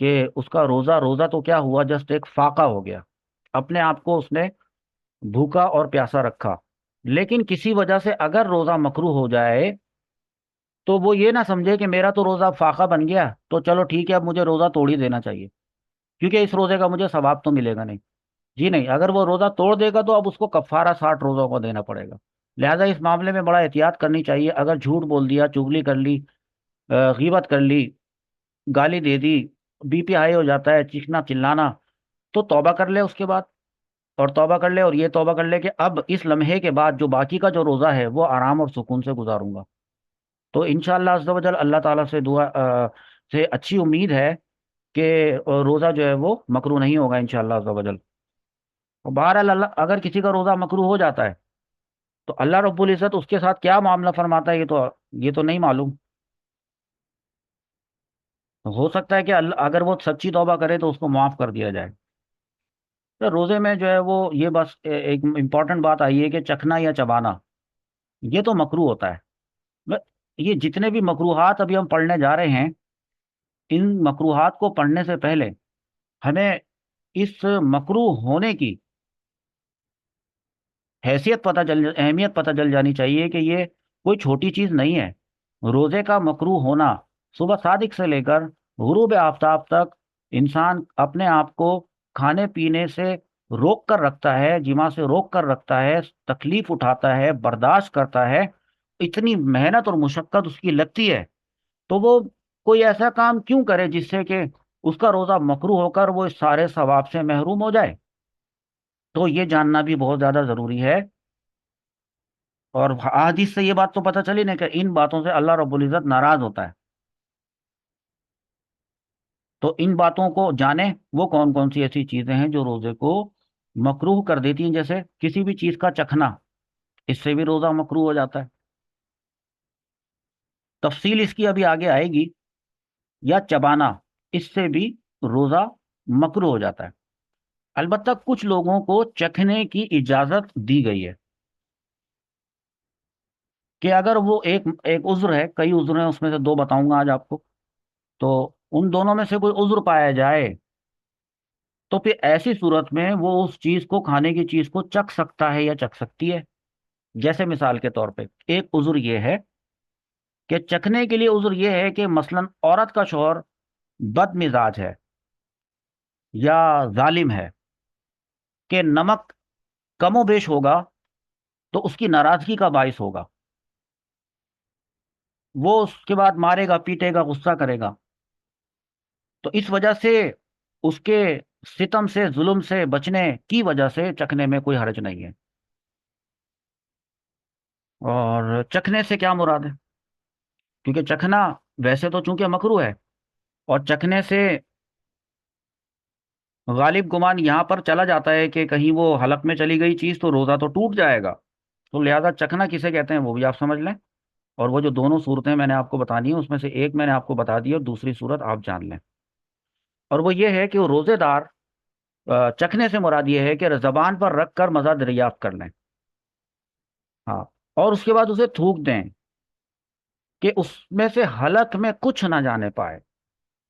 کہ اس کا روزہ روزہ تو کیا ہوا، جسٹ ایک فاقہ ہو گیا، اپنے آپ کو اس نے بھوکا اور پیاسا رکھا۔ لیکن کسی وجہ سے اگر روزہ مکروہ ہو جائے تو وہ یہ نہ سمجھے کہ میرا تو روزہ فاقہ بن گیا تو چلو ٹھیک ہے اب مجھے روزہ توڑ ہی دینا چاہیے، کیونکہ اس روزے کا مجھے ثواب تو ملے گا نہیں۔ جی نہیں، اگر وہ روزہ توڑ دے گا تو اب اس کو کفارہ 60 روزوں کو دینا پڑے گا۔ لہذا اس معاملے میں بڑا احتیاط کرنی چاہیے۔ اگر جھوٹ بول دیا، چگلی کر لی، غیبت کر لی، گالی دے دی، بی پی ہائی ہو جاتا ہے، چیخنا چلانا، تو توبہ کر لے اس کے بعد، اور توبہ کر لے اور یہ توبہ کر لے کہ اب اس لمحے کے بعد جو باقی کا جو روزہ ہے وہ آرام اور سکون سے گزاروں گا۔ تو انشاءاللہ عز و جل اللہ تعالیٰ سے دعا سے اچھی امید ہے کہ روزہ جو ہے وہ مکروہ نہیں ہوگا انشاءاللہ عز و جل۔ اور بہرحال اللہ اگر کسی کا روزہ مکروہ ہو جاتا ہے تو اللہ رب العزت اس کے ساتھ کیا معاملہ فرماتا ہے یہ تو نہیں معلوم۔ ہو سکتا ہے کہ اللہ اگر وہ سچی توبہ کرے تو اس کو معاف کر دیا جائے۔ تو روزے میں جو ہے وہ یہ بس ایک امپورٹنٹ بات آئی ہے کہ چکھنا یا چبانا یہ تو مکروہ ہوتا ہے۔ یہ جتنے بھی مکروہات ابھی ہم پڑھنے جا رہے ہیں، ان مکروہات کو پڑھنے سے پہلے ہمیں اس مکروہ ہونے کی اہمیت پتہ چل جانی چاہیے کہ یہ کوئی چھوٹی چیز نہیں ہے۔ روزے کا مکروہ ہونا، صبح صادق سے لے کر غروب آفتاب تک انسان اپنے آپ کو کھانے پینے سے روک کر رکھتا ہے، جماع سے روک کر رکھتا ہے، تکلیف اٹھاتا ہے، برداشت کرتا ہے، اتنی محنت اور مشقت اس کی لگتی ہے، تو وہ کوئی ایسا کام کیوں کرے جس سے کہ اس کا روزہ مکروہ ہو کر وہ اس سارے ثواب سے محروم ہو جائے؟ تو یہ جاننا بھی بہت زیادہ ضروری ہے۔ اور احادیث سے یہ بات تو پتہ چلی نا کہ ان باتوں سے اللہ رب العزت ناراض ہوتا ہے۔ تو ان باتوں کو جانیں، وہ کون کون سی ایسی چیزیں ہیں جو روزے کو مکروہ کر دیتی ہیں، جیسے کسی بھی چیز کا چکھنا، اس سے بھی روزہ مکروہ ہو جاتا ہے۔ تفصیل اس کی ابھی آگے آئے گی۔ یا چبانا، اس سے بھی روزہ مکروہ ہو جاتا ہے۔ البتہ کچھ لوگوں کو چکھنے کی اجازت دی گئی ہے کہ اگر وہ ایک ایک عذر ہے، کئی عذر ہیں، اس میں سے دو بتاؤں گا آج آپ کو، تو ان دونوں میں سے کوئی عذر پایا جائے تو پھر ایسی صورت میں وہ اس چیز کو، کھانے کی چیز کو چکھ سکتا ہے یا چکھ سکتی ہے۔ جیسے مثال کے طور پہ ایک عذر یہ ہے کہ چکھنے کے لیے عذر یہ ہے کہ مثلا عورت کا شوہر بد مزاج ہے یا ظالم ہے، کہ نمک کم و بیش ہوگا تو اس کی ناراضگی کا باعث ہوگا، وہ اس کے بعد مارے گا، پیٹے گا، غصہ کرے گا، تو اس وجہ سے اس کے ستم سے، ظلم سے بچنے کی وجہ سے چکھنے میں کوئی حرج نہیں ہے۔ اور چکھنے سے کیا مراد ہے؟ کیونکہ چکھنا ویسے تو چونکہ مکروہ ہے، اور چکھنے سے غالب گمان یہاں پر چلا جاتا ہے کہ کہیں وہ حلق میں چلی گئی چیز تو روزہ تو ٹوٹ جائے گا، تو لہذا چکھنا کسے کہتے ہیں وہ بھی آپ سمجھ لیں۔ اور وہ جو دونوں صورتیں میں نے آپ کو بتانی ہیں اس میں سے ایک میں نے آپ کو بتا دی اور دوسری صورت آپ جان لیں۔ اور وہ یہ ہے کہ وہ روزے دار چکھنے سے مراد یہ ہے کہ زبان پر رکھ کر مزہ دریافت کر لیں، ہاں، اور اس کے بعد اسے تھوک دیں کہ اس میں سے حلق میں کچھ نہ جانے پائے،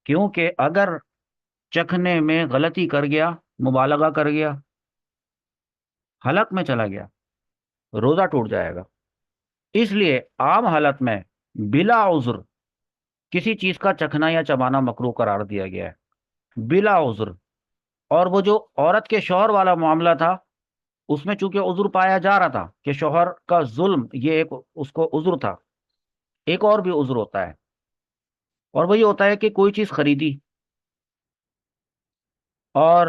کیونکہ اگر چکھنے میں غلطی کر گیا، مبالغہ کر گیا، حلق میں چلا گیا، روزہ ٹوٹ جائے گا۔ اس لیے عام حالت میں بلا عذر کسی چیز کا چکھنا یا چبانا مکروہ قرار دیا گیا ہے، بلا عذر۔ اور وہ جو عورت کے شوہر والا معاملہ تھا، اس میں چونکہ عذر پایا جا رہا تھا کہ شوہر کا ظلم یہ ایک اس کو عذر تھا، ایک اور بھی عذر ہوتا ہے، اور وہی ہوتا ہے کہ کوئی چیز خریدی اور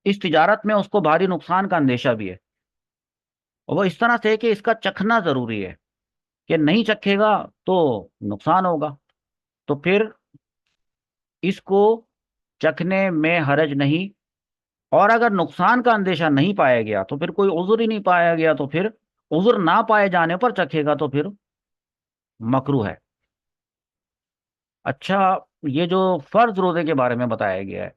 اس تجارت میں اس کو بھاری نقصان کا اندیشہ بھی ہے، اور وہ اس طرح سے کہ اس کا چکھنا ضروری ہے، کہ نہیں چکھے گا تو نقصان ہوگا، تو پھر اس کو چکھنے میں حرج نہیں۔ اور اگر نقصان کا اندیشہ نہیں پایا گیا تو پھر کوئی عذر ہی نہیں پایا گیا، تو پھر عذر نہ پائے جانے پر چکھے گا تو پھر مکروہ ہے۔ اچھا، یہ جو فرض روزے کے بارے میں بتایا گیا ہے،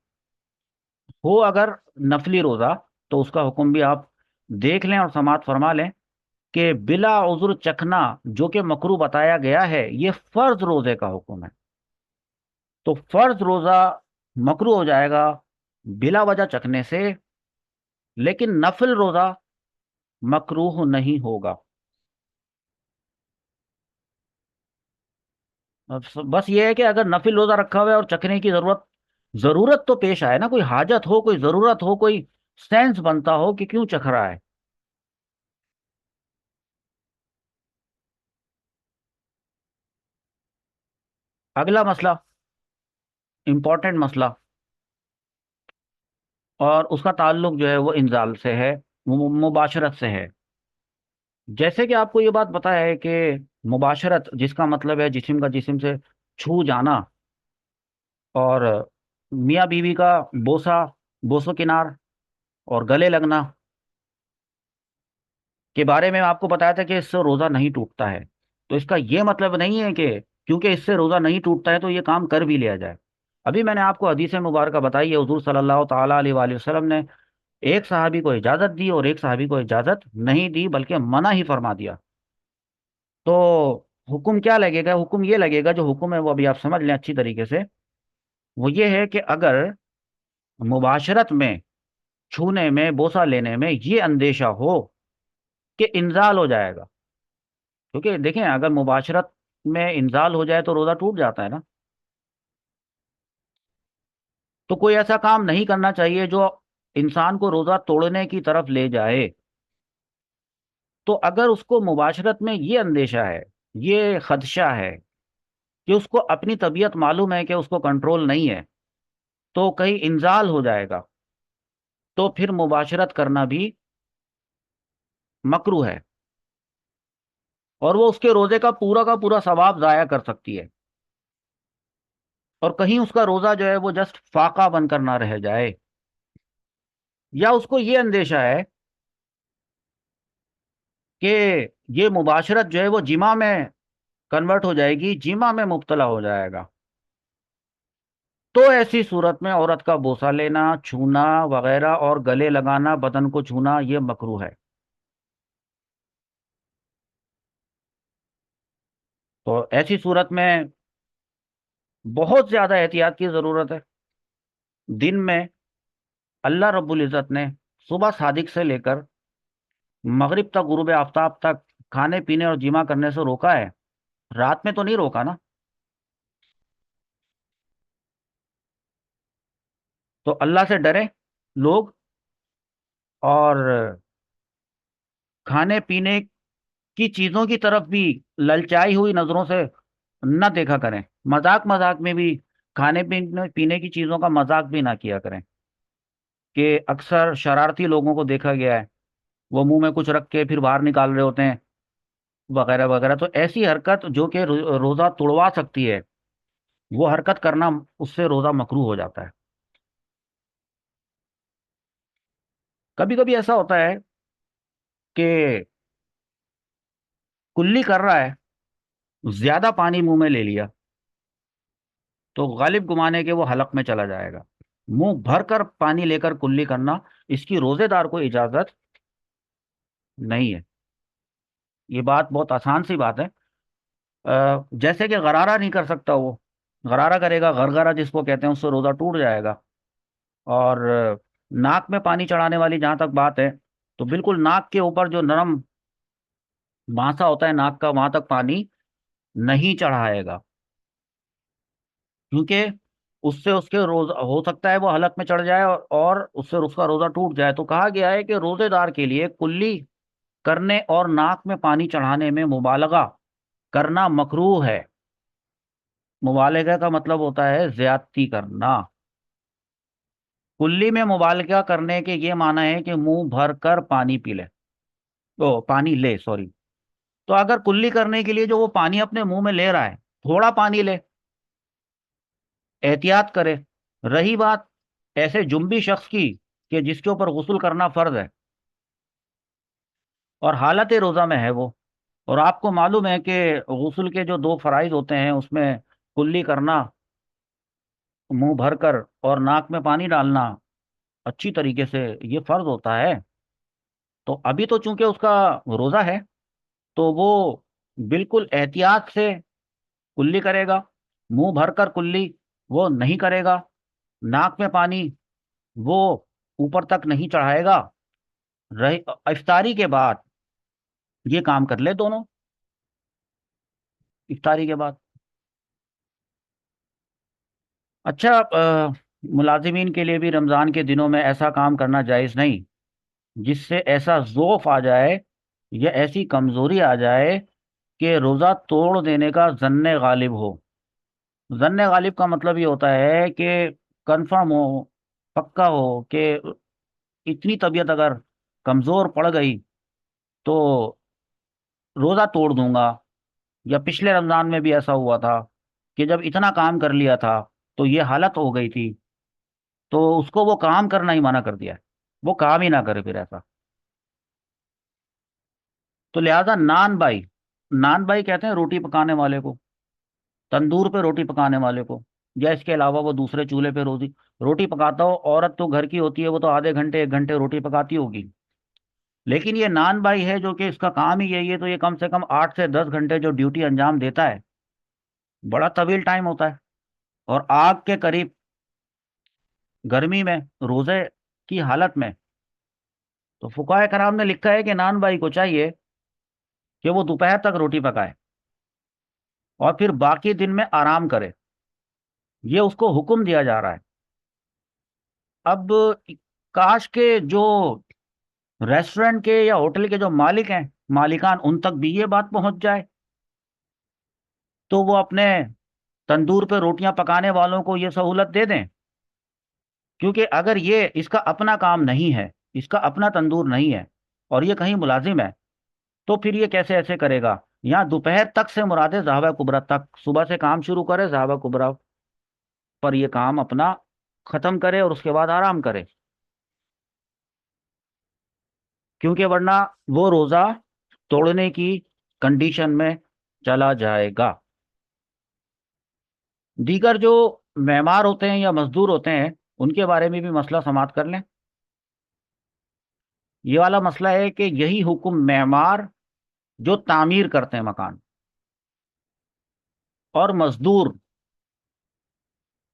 ہو اگر نفلی روزہ تو اس کا حکم بھی آپ دیکھ لیں اور سماعت فرما لیں کہ بلا عذر چکھنا جو کہ مکروہ بتایا گیا ہے، یہ فرض روزے کا حکم ہے۔ تو فرض روزہ مکروہ ہو جائے گا بلا وجہ چکھنے سے، لیکن نفل روزہ مکروہ نہیں ہوگا۔ بس یہ ہے کہ اگر نفل روزہ رکھا ہوا ہے اور چکھنے کی ضرورت تو پیش آئے نا، کوئی حاجت ہو، کوئی ضرورت ہو، کوئی سینس بنتا ہو کہ کیوں چکھ رہا ہے۔ اگلا مسئلہ، امپورٹنٹ مسئلہ، اور اس کا تعلق جو ہے وہ انزال سے ہے، مباشرت سے ہے۔ جیسے کہ آپ کو یہ بات پتا ہے کہ مباشرت جس کا مطلب ہے جسم کا جسم سے چھو جانا، اور میاں بیوی کا بوسو کنار اور گلے لگنا کے بارے میں آپ کو بتایا تھا کہ اس سے روزہ نہیں ٹوٹتا ہے۔ تو اس کا یہ مطلب نہیں ہے کہ کیونکہ اس سے روزہ نہیں ٹوٹتا ہے تو یہ کام کر بھی لیا جائے۔ ابھی میں نے آپ کو حدیث مبارکہ بتائی ہے، حضور صلی اللہ تعالیٰ علیہ وآلہ وسلم نے ایک صحابی کو اجازت دی اور ایک صحابی کو اجازت نہیں دی، بلکہ منع ہی فرما دیا۔ تو حکم کیا لگے گا؟ حکم یہ لگے گا، جو حکم ہے وہ ابھی آپ سمجھ لیں اچھی طریقے سے، وہ یہ ہے کہ اگر مباشرت میں، چھونے میں، بوسہ لینے میں یہ اندیشہ ہو کہ انزال ہو جائے گا، کیونکہ دیکھیں اگر مباشرت میں انزال ہو جائے تو روزہ ٹوٹ جاتا ہے نا، تو کوئی ایسا کام نہیں کرنا چاہیے جو انسان کو روزہ توڑنے کی طرف لے جائے۔ تو اگر اس کو مباشرت میں یہ اندیشہ ہے، یہ خدشہ ہے کہ اس کو اپنی طبیعت معلوم ہے کہ اس کو کنٹرول نہیں ہے، تو کہیں انزال ہو جائے گا، تو پھر مباشرت کرنا بھی مکروہ ہے، اور وہ اس کے روزے کا پورا ثواب ضائع کر سکتی ہے، اور کہیں اس کا روزہ جو ہے وہ جسٹ فاقہ بن کر نہ رہ جائے۔ یا اس کو یہ اندیشہ ہے کہ یہ مباشرت جو ہے وہ جمع میں کنورٹ ہو جائے گی، جمع میں مبتلا ہو جائے گا، تو ایسی صورت میں عورت کا بوسہ لینا، چھونا وغیرہ اور گلے لگانا، بدن کو چھونا، یہ مکروہ ہے۔ تو ایسی صورت میں بہت زیادہ احتیاط کی ضرورت ہے۔ دن میں اللہ رب العزت نے صبح صادق سے لے کر مغرب تک، غروب آفتاب تک کھانے پینے اور جمع کرنے سے روکا ہے، رات میں تو نہیں روکا نا۔ تو اللہ سے ڈریں لوگ، اور کھانے پینے کی چیزوں کی طرف بھی للچائی ہوئی نظروں سے نہ دیکھا کریں، مذاق مذاق میں بھی کھانے پینے پینے کی چیزوں کا مذاق بھی نہ کیا کریں، کہ اکثر شرارتی لوگوں کو دیکھا گیا ہے، وہ منہ میں کچھ رکھ کے پھر باہر نکال رہے ہوتے ہیں وغیرہ وغیرہ۔ تو ایسی حرکت جو کہ روزہ توڑوا سکتی ہے، وہ حرکت کرنا، اس سے روزہ مکروہ ہو جاتا ہے۔ کبھی کبھی ایسا ہوتا ہے کہ کلی کر رہا ہے، زیادہ پانی منہ میں لے لیا، تو غالب گمانے کے وہ حلق میں چلا جائے گا۔ منہ بھر کر پانی لے کر کلی کرنا، اس کی روزے دار کو اجازت نہیں ہے۔ یہ بات بہت آسان سی بات ہے، جیسے کہ غرارہ نہیں کر سکتا، وہ غرارہ کرے گا، غرغرہ جس کو کہتے ہیں، اس سے روزہ ٹوٹ جائے گا۔ اور ناک میں پانی چڑھانے والی جہاں تک بات ہے، تو بالکل ناک کے اوپر جو نرم ماسا ہوتا ہے ناک کا، وہاں تک پانی نہیں چڑھائے گا، کیونکہ اس سے اس کے روز ہو سکتا ہے وہ حلق میں چڑھ جائے، اور اس سے اس کا روزہ ٹوٹ جائے۔ تو کہا گیا ہے کہ روزے دار کے لیے کلی کرنے اور ناک میں پانی چڑھانے میں مبالغہ کرنا مکروہ ہے۔ مبالغہ کا مطلب ہوتا ہے زیادتی کرنا۔ کلی میں مبالغہ کرنے کے یہ معنی ہے کہ منہ بھر کر پانی پی لے، پانی لے، سوری۔ تو اگر کلی کرنے کے لیے جو وہ پانی اپنے منہ میں لے رہا ہے، تھوڑا پانی لے، احتیاط کرے۔ رہی بات ایسے جنبی شخص کی کہ جس کے اوپر غسل کرنا فرض ہے اور حالت روزہ میں ہے وہ، اور آپ کو معلوم ہے کہ غسل کے جو دو فرائض ہوتے ہیں اس میں کلی کرنا منہ بھر کر اور ناک میں پانی ڈالنا اچھی طریقے سے، یہ فرض ہوتا ہے۔ تو ابھی تو چونکہ اس کا روزہ ہے، تو وہ بالکل احتیاط سے کلی کرے گا، منہ بھر کر کلی، وہ نہیں کرے گا, ناک میں پانی وہ اوپر تک نہیں چڑھائے گا, رہے افطاری کے بعد یہ کام کر لے دونوں, افطاری کے بعد. اچھا, ملازمین کے لیے بھی رمضان کے دنوں میں ایسا کام کرنا جائز نہیں جس سے ایسا ضعف آ جائے یا ایسی کمزوری آ جائے کہ روزہ توڑ دینے کا ظن غالب ہو. ظن غالب کا مطلب یہ ہوتا ہے کہ کنفرم ہو, پکا ہو کہ اتنی طبیعت اگر کمزور پڑ گئی تو روزہ توڑ دوں گا. یا پچھلے رمضان میں بھی ایسا ہوا تھا کہ جب اتنا کام کر لیا تھا تو یہ حالت ہو گئی تھی, تو اس کو وہ کام کرنا ہی منع کر دیا ہے, وہ کام ہی نہ کرے پھر ایسا. تو لہذا نان بائی, نان بائی کہتے ہیں روٹی پکانے والے کو, تندور پہ روٹی پکانے والے کو, یا اس کے علاوہ وہ دوسرے چولہے پہ روٹی پکاتا ہو. عورت تو گھر کی ہوتی ہے, وہ تو آدھے گھنٹے 1 گھنٹے روٹی پکاتی ہوگی. لیکن یہ نان بائی ہے جو کہ اس کا کام ہی یہی ہے, تو یہ کم سے کم 8 سے 10 گھنٹے جو ڈیوٹی انجام دیتا ہے, بڑا طویل ٹائم ہوتا ہے, اور آگ کے قریب گرمی میں روزے کی حالت میں. تو فقہائے کرام نے لکھا ہے کہ نان بھائی کو چاہیے کہ وہ دوپہر تک روٹی پکائے اور پھر باقی دن میں آرام کرے. یہ اس کو حکم دیا جا رہا ہے. اب کاش کے جو ریسٹورنٹ کے یا ہوٹل کے جو مالک ہیں, مالکان, ان تک بھی یہ بات پہنچ جائے تو وہ اپنے تندور پہ روٹیاں پکانے والوں کو یہ سہولت دے دیں. کیونکہ اگر یہ اس کا اپنا کام نہیں ہے, اس کا اپنا تندور نہیں ہے, اور یہ کہیں ملازم ہے, تو پھر یہ کیسے ایسے کرے گا. یہاں دوپہر تک سے مراد ہے ذہبہ کبریٰ تک, صبح سے کام شروع کرے, ذہبہ کبریٰ پر یہ کام اپنا ختم کرے اور اس کے بعد آرام کرے. کیونکہ ورنہ وہ روزہ توڑنے کی کنڈیشن میں چلا جائے گا. دیگر جو معمار ہوتے ہیں یا مزدور ہوتے ہیں, ان کے بارے میں بھی مسئلہ سماعت کر لیں. یہ والا مسئلہ ہے کہ یہی حکم معمار جو تعمیر کرتے ہیں مکان, اور مزدور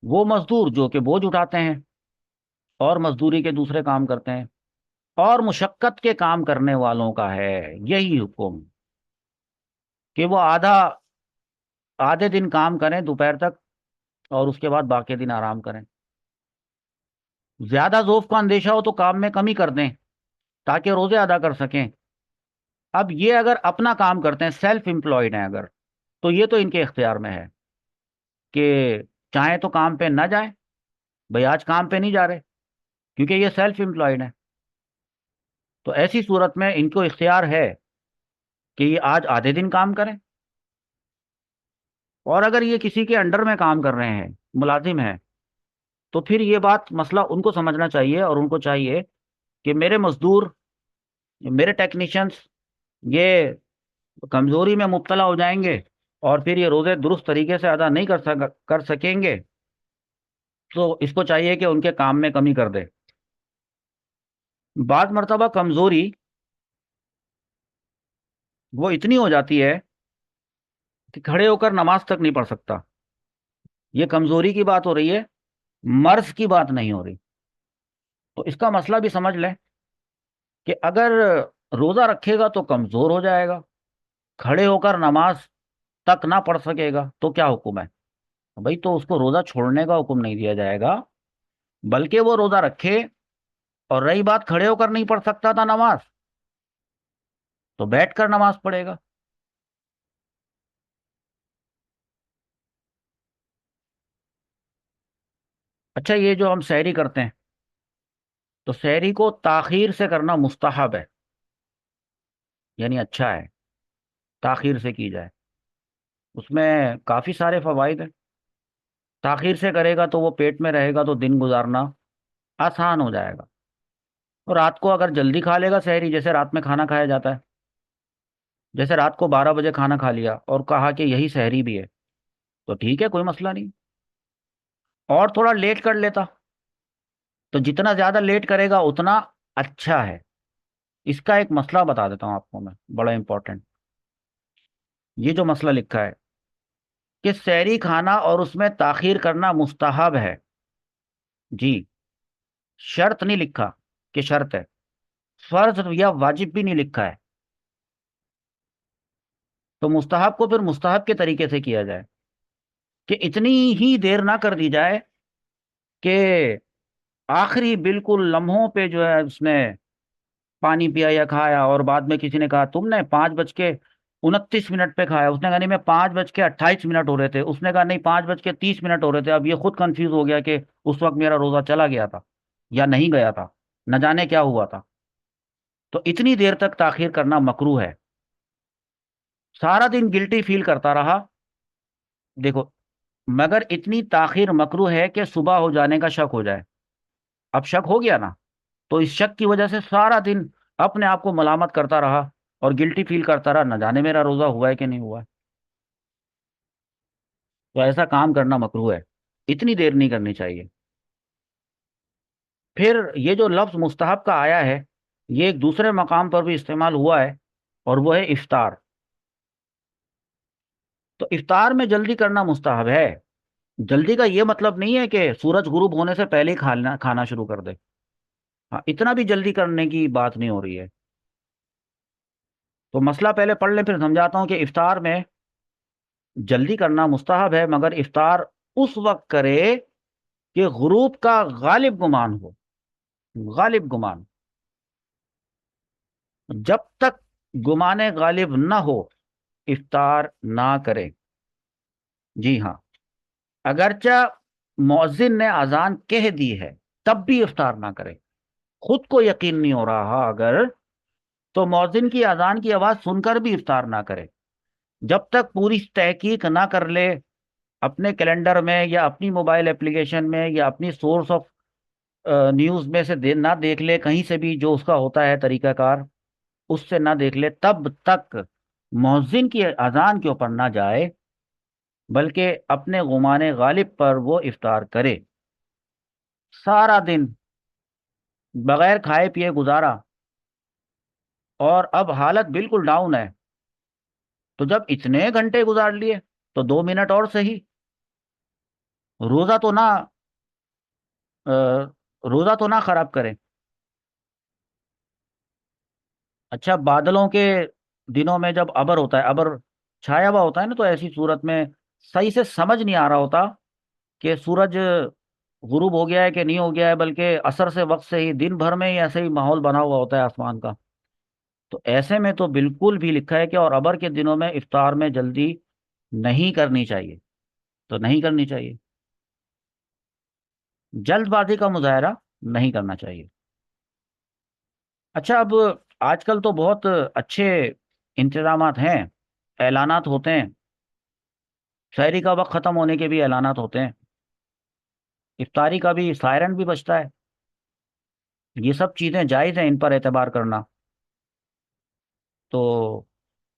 وہ مزدور جو کہ بوجھ اٹھاتے ہیں اور مزدوری کے دوسرے کام کرتے ہیں, اور مشقت کے کام کرنے والوں کا ہے یہی حکم کہ وہ آدھے دن کام کریں دوپہر تک, اور اس کے بعد باقی دن آرام کریں. زیادہ ذوف کا اندیشہ ہو تو کام میں کمی کر دیں تاکہ روزے ادا کر سکیں. اب یہ اگر اپنا کام کرتے ہیں, سیلف امپلائڈ ہیں اگر, تو یہ تو ان کے اختیار میں ہے کہ چاہیں تو کام پہ نہ جائیں. بھئی آج کام پہ نہیں جا رہے کیونکہ یہ سیلف امپلائڈ ہیں, تو ایسی صورت میں ان کو اختیار ہے کہ یہ آج آدھے دن کام کریں. اور اگر یہ کسی کے انڈر میں کام کر رہے ہیں, ملازم ہیں, تو پھر یہ بات مسئلہ ان کو سمجھنا چاہیے, اور ان کو چاہیے کہ میرے مزدور, میرے ٹیکنیشینس یہ کمزوری میں مبتلا ہو جائیں گے اور پھر یہ روزے درست طریقے سے ادا نہیں کر سکیں گے, تو اس کو چاہیے کہ ان کے کام میں کمی کر دے. بعض مرتبہ کمزوری وہ اتنی ہو جاتی ہے کہ کھڑے ہو کر نماز تک نہیں پڑھ سکتا. یہ کمزوری کی بات ہو رہی ہے, مرض کی بات نہیں ہو رہی. تو اس کا مسئلہ بھی سمجھ لیں کہ اگر روزہ رکھے گا تو کمزور ہو جائے گا, کھڑے ہو کر نماز تک نہ پڑھ سکے گا, تو کیا حکم ہے بھائی؟ تو اس کو روزہ چھوڑنے کا حکم نہیں دیا جائے گا, بلکہ وہ روزہ رکھے. اور رہی بات کھڑے ہو کر نہیں پڑھ سکتا تھا نماز, تو بیٹھ کر نماز پڑھے گا. اچھا, یہ جو ہم سحری کرتے ہیں, تو سحری کو تاخیر سے کرنا مستحب ہے, یعنی اچھا ہے تاخیر سے کی جائے. اس میں کافی سارے فوائد ہیں. تاخیر سے کرے گا تو وہ پیٹ میں رہے گا تو دن گزارنا آسان ہو جائے گا. اور رات کو اگر جلدی کھا لے گا سحری, جیسے رات میں کھانا کھایا جاتا ہے, جیسے رات کو 12 بجے کھانا کھا لیا اور کہا کہ یہی سحری بھی ہے, تو ٹھیک ہے, کوئی مسئلہ نہیں. اور تھوڑا لیٹ کر لیتا, تو جتنا زیادہ لیٹ کرے گا اتنا اچھا ہے. اس کا ایک مسئلہ بتا دیتا ہوں آپ کو میں, بڑا امپورٹنٹ. یہ جو مسئلہ لکھا ہے کہ سحری کھانا اور اس میں تاخیر کرنا مستحب ہے. جی. شرط نہیں لکھا کہ شرط ہے. فرض یا واجب بھی نہیں لکھا ہے. تو مستحب کو پھر مستحب کے طریقے سے کیا جائے کہ اتنی ہی دیر نہ کر دی جائے کہ آخری بالکل لمحوں پہ جو ہے اس نے پانی پیا یا کھایا، اور بعد میں کسی نے کہا تم نے 5:29 پہ کھایا، اس نے کہا نہیں میں 5:28 ہو رہے تھے، اس نے کہا نہیں 5:30 ہو رہے تھے. اب یہ خود کنفیوز ہو گیا کہ اس وقت میرا روزہ چلا گیا تھا یا نہیں گیا تھا، نہ جانے کیا ہوا تھا. تو اتنی دیر تک تاخیر کرنا مکروہ ہے. سارا دن گلٹی فیل کرتا رہا. دیکھو، مگر اتنی تاخیر مکروہ ہے کہ صبح ہو جانے کا شک ہو جائے. اب شک ہو گیا نا، تو اس شک کی وجہ سے سارا دن اپنے آپ کو ملامت کرتا رہا اور گلٹی فیل کرتا رہا، نہ جانے میرا روزہ ہوا ہے کہ نہیں ہوا ہے. تو ایسا کام کرنا مکروہ ہے. اتنی دیر نہیں کرنی چاہیے. پھر یہ جو لفظ مستحب کا آیا ہے، یہ ایک دوسرے مقام پر بھی استعمال ہوا ہے، اور وہ ہے افطار. تو افطار میں جلدی کرنا مستحب ہے. جلدی کا یہ مطلب نہیں ہے کہ سورج غروب ہونے سے پہلے ہی کھانا شروع کر دے. ہاں، اتنا بھی جلدی کرنے کی بات نہیں ہو رہی ہے. تو مسئلہ پہلے پڑھ لیں، پھر سمجھاتا ہوں کہ افطار میں جلدی کرنا مستحب ہے، مگر افطار اس وقت کرے کہ غروب کا غالب گمان ہو. غالب گمان. جب تک گمان غالب نہ ہو افطار نہ کرے. جی ہاں. اگرچہ مؤذن نے اذان کہہ دی ہے تب بھی افطار نہ کرے. خود کو یقین نہیں ہو رہا اگر، تو مؤذن کی اذان کی آواز سن کر بھی افطار نہ کرے. جب تک پوری تحقیق نہ کر لے اپنے کیلنڈر میں یا اپنی موبائل اپلیکیشن میں یا اپنی سورس آف نیوز میں سے نہ دیکھ لے، کہیں سے بھی جو اس کا ہوتا ہے طریقہ کار اس سے نہ دیکھ لے، تب تک مؤذن کی اذان کے اوپر نہ جائے، بلکہ اپنے گمان غالب پر وہ افطار کرے. سارا دن بغیر کھائے پیے گزارا اور اب حالت بالکل ڈاؤن ہے، تو جب اتنے گھنٹے گزار لیے تو 2 منٹ اور صحیح. روزہ تو نہ روزہ تو نہ خراب کرے. اچھا، بادلوں کے دنوں میں جب ابر ہوتا ہے، ابر چھایا ہوا ہوتا ہے نا، تو ایسی صورت میں صحیح سے سمجھ نہیں آ رہا ہوتا کہ سورج غروب ہو گیا ہے کہ نہیں ہو گیا ہے، بلکہ عصر سے وقت سے ہی دن بھر میں ہی ایسے ہی ماحول بنا ہوا ہوتا ہے آسمان کا. تو ایسے میں تو بالکل بھی لکھا ہے کہ اور ابر کے دنوں میں افطار میں جلدی نہیں کرنی چاہیے. تو نہیں کرنی چاہیے. جلد بازی کا مظاہرہ نہیں کرنا چاہیے. اچھا، اب آج کل تو بہت اچھے انتظامات ہیں، اعلانات ہوتے ہیں. شاعری کا وقت ختم ہونے کے بھی اعلانات ہوتے ہیں. افطاری کا بھی سائرن بھی بجتا ہے. یہ سب چیزیں جائز ہیں، ان پر اعتبار کرنا. تو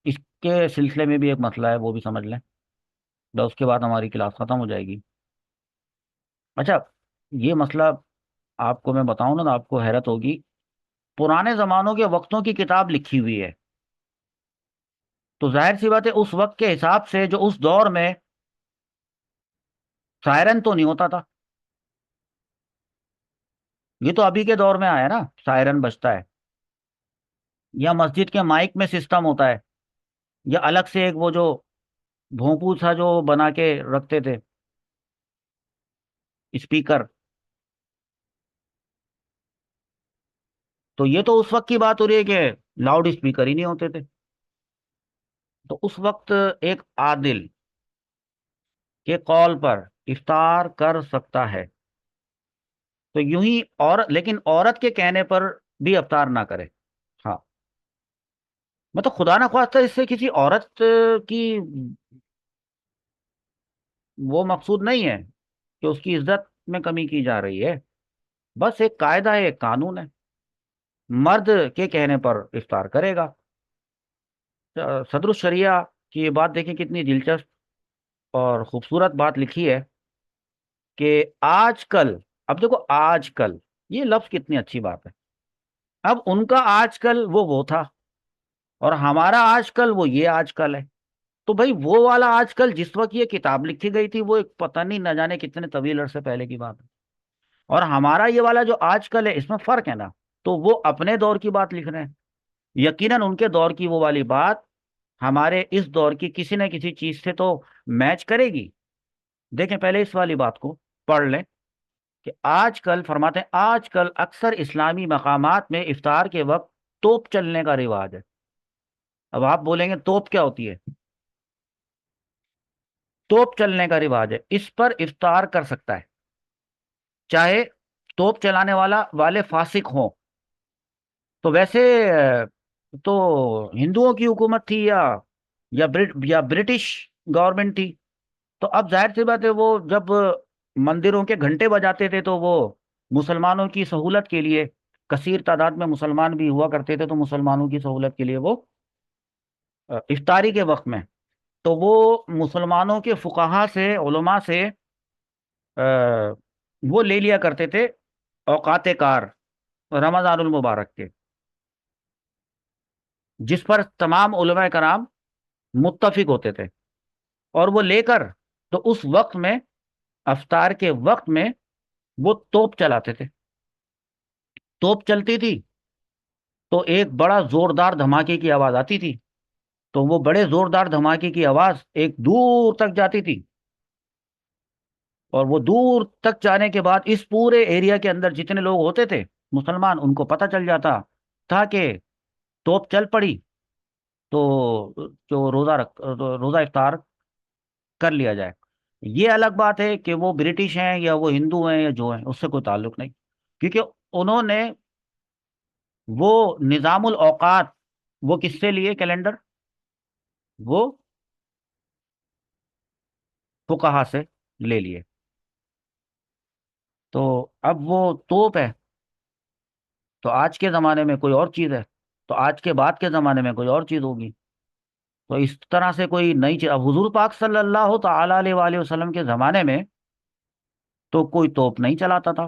اس کے سلسلے میں بھی ایک مسئلہ ہے، وہ بھی سمجھ لیں. بس اس کے بعد ہماری کلاس ختم ہو جائے گی. اچھا، یہ مسئلہ آپ کو میں بتاؤں نا تو آپ کو حیرت ہوگی. پرانے زمانوں کے وقتوں کی کتاب لکھی ہوئی ہے، تو ظاہر سی بات ہے اس وقت کے حساب سے جو اس دور میں سائرن تو نہیں ہوتا تھا. یہ تو ابھی کے دور میں آیا نا سائرن بجتا ہے، یا مسجد کے مائک میں سسٹم ہوتا ہے، یا الگ سے ایک وہ جو بھونپو تھا جو بنا کے رکھتے تھے اسپیکر. تو یہ تو اس وقت کی بات ہو رہی ہے کہ لاؤڈ اسپیکر ہی نہیں ہوتے تھے. تو اس وقت ایک عادل کے قول پر افطار کر سکتا ہے. تو یوں ہی لیکن عورت کے کہنے پر بھی افطار نہ کرے. ہاں، مطلب خدا نہ خواستہ اس سے کسی عورت کی وہ مقصود نہیں ہے کہ اس کی عزت میں کمی کی جا رہی ہے. بس ایک قاعدہ ہے، ایک قانون ہے. مرد کے کہنے پر افطار کرے گا. صدر الشریعہ کی یہ بات دیکھیں کتنی دلچسپ اور خوبصورت بات لکھی ہے کہ آج کل، اب دیکھو آج کل یہ لفظ کتنی اچھی بات ہے. اب ان کا آج کل وہ تھا، اور ہمارا آج کل وہ یہ آج کل ہے. تو بھائی وہ والا آج کل جس وقت یہ کتاب لکھی گئی تھی وہ ایک پتہ نہیں نہ جانے کتنے طویل عرصے پہلے کی بات ہے، اور ہمارا یہ والا جو آج کل ہے اس میں فرق ہے نا. تو وہ اپنے دور کی بات لکھ رہے ہیں، یقیناً ان کے دور کی وہ والی بات ہمارے اس دور کی کسی نہ کسی چیز سے تو میچ کرے گی. دیکھیں پہلے اس والی بات کو پڑھ لیں کہ آج کل فرماتے ہیں آج کل اکثر اسلامی مقامات میں افطار کے وقت توپ چلنے کا رواج ہے. اب آپ بولیں گے توپ کیا ہوتی ہے؟ توپ چلنے کا رواج ہے، اس پر افطار کر سکتا ہے چاہے توپ چلانے والے فاسق ہوں. تو ویسے تو ہندوؤں کی حکومت تھی یا برٹش گورنمنٹ تھی. تو اب ظاہر سی بات ہے وہ جب مندروں کے گھنٹے بجاتے تھے تو وہ مسلمانوں کی سہولت کے لیے، کثیر تعداد میں مسلمان بھی ہوا کرتے تھے، تو مسلمانوں کی سہولت کے لیے وہ افطاری کے وقت میں تو وہ مسلمانوں کے فقہا سے، علماء سے آ، وہ لے لیا کرتے تھے اوقات کار رمضان المبارک کے، جس پر تمام علماء کرام متفق ہوتے تھے، اور وہ لے کر تو اس وقت میں افطار کے وقت میں وہ توپ چلاتے تھے. توپ چلتی تھی تو ایک بڑا زوردار دھماکے کی آواز آتی تھی، تو وہ بڑے زوردار دھماکے کی آواز ایک دور تک جاتی تھی، اور وہ دور تک جانے کے بعد اس پورے ایریا کے اندر جتنے لوگ ہوتے تھے مسلمان، ان کو پتہ چل جاتا تھا کہ توپ چل پڑی، تو جو روزہ افطار کر لیا جائے. یہ الگ بات ہے کہ وہ برٹش ہیں یا وہ ہندو ہیں یا جو ہیں، اس سے کوئی تعلق نہیں، کیونکہ انہوں نے وہ نظام الاوقات وہ کس سے لیے کیلنڈر؟ وہ فقہا سے لے لیے. تو اب وہ توپ ہے تو آج کے زمانے میں کوئی اور چیز ہے، تو آج کے بعد کے زمانے میں کوئی اور چیز ہوگی. تو اس طرح سے کوئی نئی چیز، اب حضور پاک صلی اللہ تعالی علیہ وآلہ وسلم کے زمانے میں تو کوئی توپ نہیں چلاتا تھا،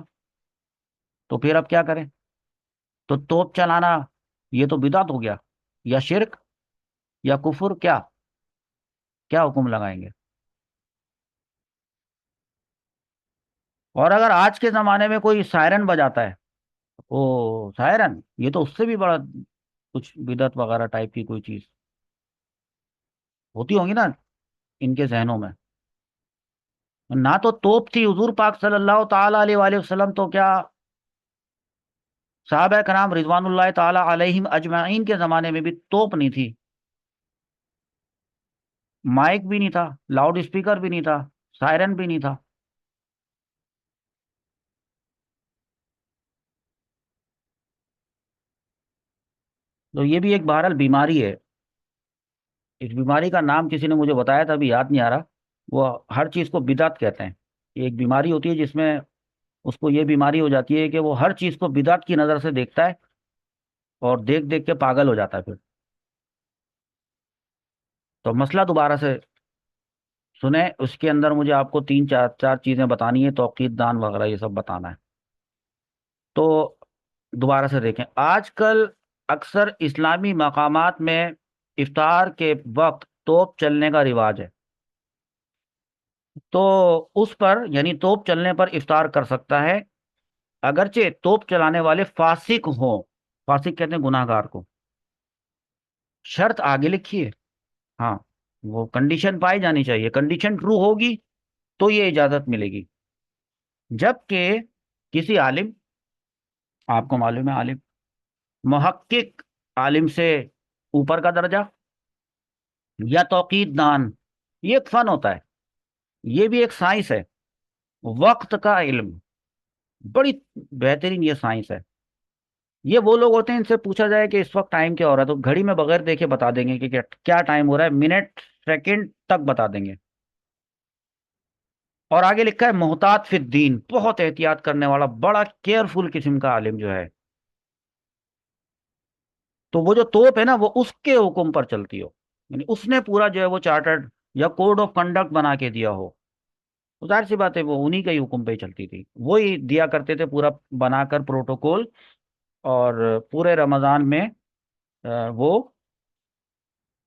تو پھر اب کیا کریں؟ تو توپ چلانا یہ تو بدعت ہو گیا، یا شرک یا کفر، کیا کیا حکم لگائیں گے؟ اور اگر آج کے زمانے میں کوئی سائرن بجاتا ہے، او سائرن، یہ تو اس سے بھی بڑا کچھ بدعت وغیرہ ٹائپ کی کوئی چیز ہوتی ہوں گی نا ان کے ذہنوں میں. نہ تو توپ تھی حضور پاک صلی اللہ تعالی علیہ وآلہ وسلم، تو کیا صحابہ کرام رضوان اللہ تعالی علیہم اجمعین کے زمانے میں بھی توپ نہیں تھی، مائک بھی نہیں تھا، لاؤڈ اسپیکر بھی نہیں تھا، سائرن بھی نہیں تھا. تو یہ بھی ایک بہرحال بیماری ہے. اس بیماری کا نام کسی نے مجھے بتایا تھا، ابھی یاد نہیں آ رہا. وہ ہر چیز کو بدعت کہتے ہیں. یہ ایک بیماری ہوتی ہے جس میں اس کو یہ بیماری ہو جاتی ہے کہ وہ ہر چیز کو بدعت کی نظر سے دیکھتا ہے، اور دیکھ دیکھ کے پاگل ہو جاتا ہے پھر. تو مسئلہ دوبارہ سے سنیں، اس کے اندر مجھے آپ کو تین چار چار چیزیں بتانی ہے، توقید دان وغیرہ یہ سب بتانا ہے. تو دوبارہ سے دیکھیں، آج کل اکثر اسلامی مقامات میں افطار کے وقت توپ چلنے کا رواج ہے. تو اس پر یعنی توپ چلنے پر افطار کر سکتا ہے، اگرچہ توپ چلانے والے فاسق ہوں. فاسق کہتے ہیں گناہ گار کو. شرط آگے لکھی ہے، ہاں، وہ کنڈیشن پائی جانی چاہیے، کنڈیشن ٹرو ہوگی تو یہ اجازت ملے گی. جبکہ کسی عالم، آپ کو معلوم ہے عالم، محقق، عالم سے اوپر کا درجہ، یا توقید دان، یہ ایک فن ہوتا ہے، یہ بھی ایک سائنس ہے، وقت کا علم، بڑی بہترین یہ سائنس ہے. یہ وہ لوگ ہوتے ہیں ان سے پوچھا جائے کہ اس وقت ٹائم کیا ہو رہا ہے تو گھڑی میں بغیر دیکھے بتا دیں گے کہ کیا ٹائم ہو رہا ہے، منٹ سیکنڈ تک بتا دیں گے. اور آگے لکھا ہے محتاط فی الدین، بہت احتیاط کرنے والا، بڑا کیئرفل قسم کا عالم جو ہے. تو وہ جو توپ ہے نا وہ اس کے حکم پر چلتی ہو، یعنی اس نے پورا جو ہے وہ چارٹرڈ یا کوڈ آف کنڈکٹ بنا کے دیا ہو، تو ظاہر سی بات ہے وہ انہی کا ہی حکم پہ ہی چلتی تھی، وہی دیا کرتے تھے پورا بنا کر پروٹوکول. اور پورے رمضان میں وہ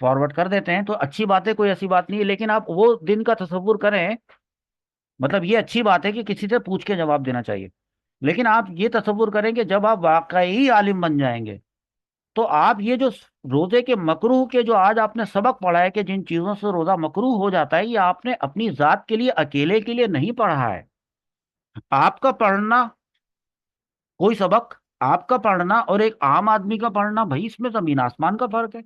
فارورڈ کر دیتے ہیں، تو اچھی بات ہے، کوئی ایسی بات نہیں ہے، لیکن آپ وہ دن کا تصور کریں، مطلب یہ اچھی بات ہے کہ کسی سے پوچھ کے جواب دینا چاہیے، لیکن آپ یہ تصور کریں کہ جب آپ واقعی عالم بن جائیں گے تو آپ یہ جو روزے کے مکروہ کے جو آج آپ نے سبق پڑھا ہے کہ جن چیزوں سے روزہ مکروہ ہو جاتا ہے، یہ آپ نے اپنی ذات کے لیے اکیلے کے لیے نہیں پڑھا ہے، آپ کا پڑھنا کوئی سبق، آپ کا پڑھنا اور ایک عام آدمی کا پڑھنا، بھائی اس میں زمین آسمان کا فرق ہے۔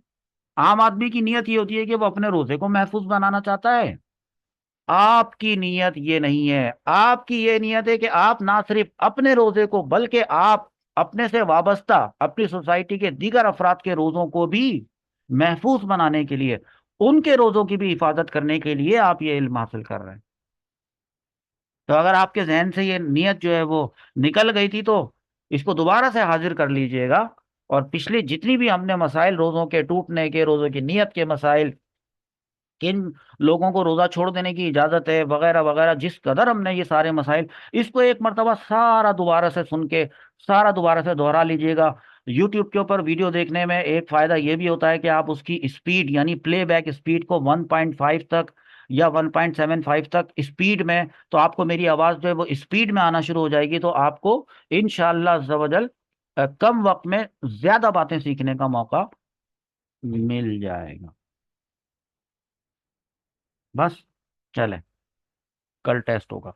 عام آدمی کی نیت یہ ہوتی ہے کہ وہ اپنے روزے کو محفوظ بنانا چاہتا ہے، آپ کی نیت یہ نہیں ہے، آپ کی یہ نیت ہے کہ آپ نہ صرف اپنے روزے کو بلکہ آپ اپنے سے وابستہ اپنی سوسائٹی کے دیگر افراد کے روزوں کو بھی محفوظ بنانے کے لیے، ان کے روزوں کی بھی حفاظت کرنے کے لیے آپ یہ علم حاصل کر رہے ہیں۔ تو اگر آپ کے ذہن سے یہ نیت جو ہے وہ نکل گئی تھی، تو اس کو دوبارہ سے حاضر کر لیجئے گا، اور پچھلی جتنی بھی ہم نے مسائل، روزوں کے ٹوٹنے کے، روزوں کی نیت کے مسائل، کن لوگوں کو روزہ چھوڑ دینے کی اجازت ہے، وغیرہ وغیرہ، جس قدر ہم نے یہ سارے مسائل، اس کو ایک مرتبہ سارا دوبارہ سے سن کے سارا دوبارہ سے دوہرا لیجئے گا۔ یوٹیوب کے اوپر ویڈیو دیکھنے میں ایک فائدہ یہ بھی ہوتا ہے کہ آپ اس کی اسپیڈ یعنی پلے بیک اسپیڈ کو 1.5 تک یا 1.75 تک اسپیڈ میں، تو آپ کو میری آواز جو ہے وہ اسپیڈ میں آنا شروع ہو جائے گی، تو آپ کو انشاءاللہ عز و جل کم وقت میں زیادہ باتیں سیکھنے کا موقع مل جائے گا۔ بس چلیں، کل ٹیسٹ ہوگا۔